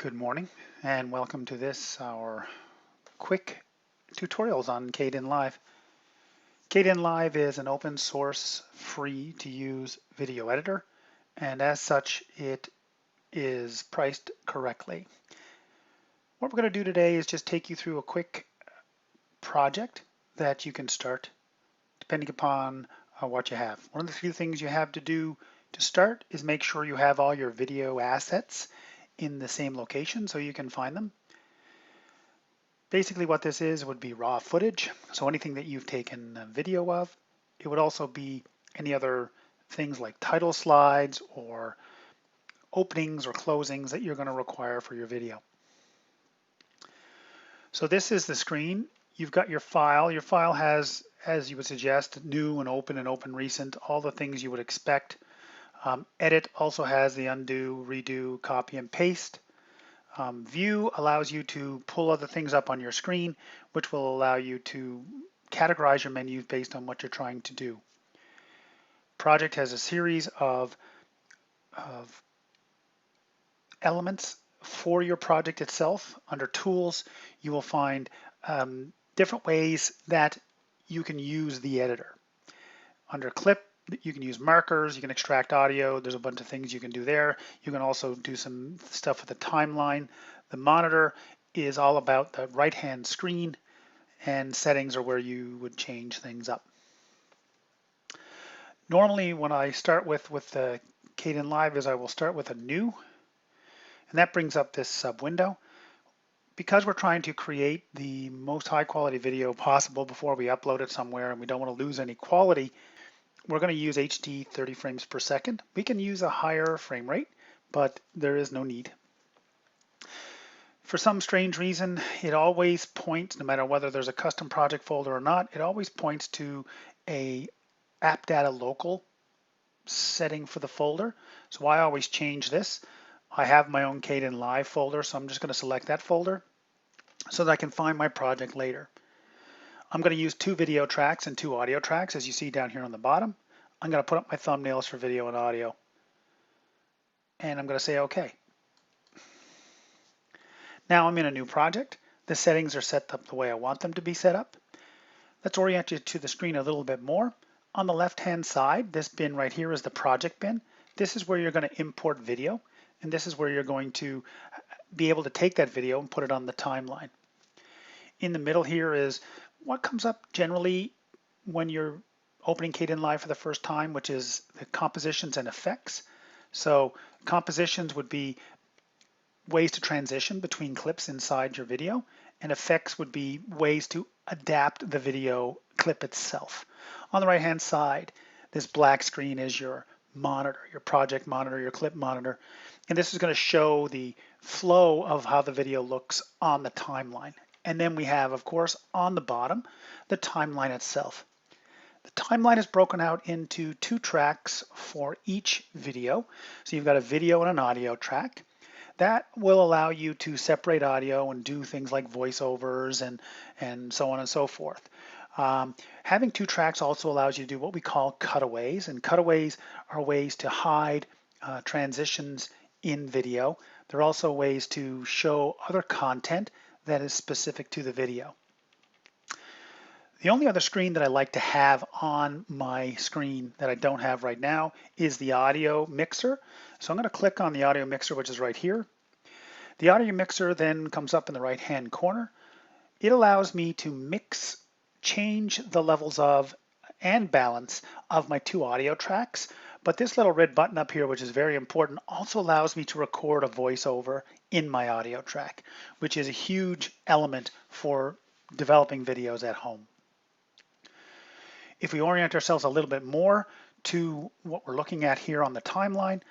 Good morning and welcome to our quick tutorials on Kdenlive. Kdenlive is an open source, free to use video editor, and as such, it is priced correctly. What we're going to do today is just take you through a quick project that you can start depending upon what you have. One of the few things you have to do to start is make sure you have all your video assets in the same location so you can find them. Basically what this is would be raw footage, so anything that you've taken a video of. It would also be any other things like title slides or openings or closings that you're going to require for your video. So this is the screen. You've got your file. Your file has, as you would suggest, new and open recent, all the things you would expect. Edit also has the undo, redo, copy and paste. View allows you to pull other things up on your screen, which will allow you to categorize your menus based on what you're trying to do. Project has a series of elements for your project itself. Under Tools, you will find different ways that you can use the editor. Under Clip, you can use markers, you can extract audio, there's a bunch of things you can do there. You can also do some stuff with the timeline. The monitor is all about the right-hand screen, and settings are where you would change things up. Normally when I start with the Kdenlive is I will start with a new, and that brings up this sub window. Because we're trying to create the most high quality video possible before we upload it somewhere and we don't want to lose any quality, we're going to use HD 30 frames per second. We can use a higher frame rate, but there is no need. For some strange reason, it always points, no matter whether there's a custom project folder or not, it always points to a app data local setting for the folder. So I always change this. I have my own Kdenlive folder, so I'm just going to select that folder so that I can find my project later. I'm going to use 2 video tracks and 2 audio tracks, as you see down here on the bottom. I'm going to put up my thumbnails for video and audio, and I'm going to say OK. Now I'm in a new project. The settings are set up the way I want them to be set up. Let's orient you to the screen a little bit more. On the left-hand side, this bin right here is the project bin. This is where you're going to import video, and this is where you're going to be able to take that video and put it on the timeline. In the middle here is what comes up generally when you're opening Kdenlive for the first time, which is the compositions and effects. So compositions would be ways to transition between clips inside your video, and effects would be ways to adapt the video clip itself. On the right hand side, this black screen is your monitor, your project monitor, your clip monitor, and this is going to show the flow of how the video looks on the timeline. And then we have, of course, on the bottom, the timeline itself. The timeline is broken out into 2 tracks for each video. So you've got a video and an audio track. That will allow you to separate audio and do things like voiceovers and so on and so forth. Having 2 tracks also allows you to do what we call cutaways, and cutaways are ways to hide transitions in video. They're also ways to show other content that is specific to the video. The only other screen that I like to have on my screen that I don't have right now is the audio mixer. So I'm going to click on the audio mixer, which is right here. The audio mixer then comes up in the right-hand corner. It allows me to change the levels of and balance of my 2 audio tracks. But this little red button up here, which is very important, also allows me to record a voiceover in my audio track, which is a huge element for developing videos at home. If we orient ourselves a little bit more to what we're looking at here on the timeline,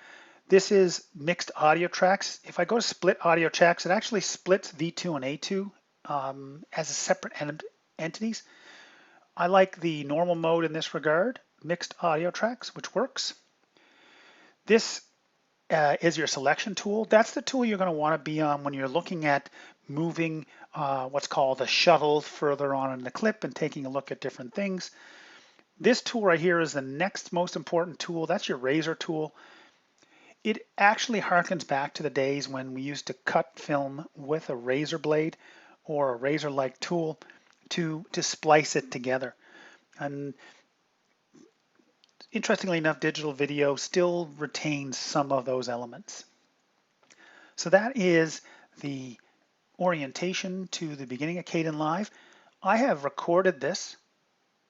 this is mixed audio tracks. If I go to split audio tracks, it actually splits V2 and A2 as separate entities. I like the normal mode in this regard, mixed audio tracks, which works. This is your selection tool. That's the tool you're going to want to be on when you're looking at moving what's called a shuttle further on in the clip and taking a look at different things. This tool right here is the next most important tool. That's your razor tool. It actually harkens back to the days when we used to cut film with a razor blade or a razor-like tool to splice it together. And interestingly enough, digital video still retains some of those elements. So that is the orientation to the beginning of Kdenlive. I have recorded this,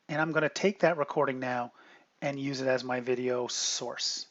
and I'm going to take that recording now and use it as my video source.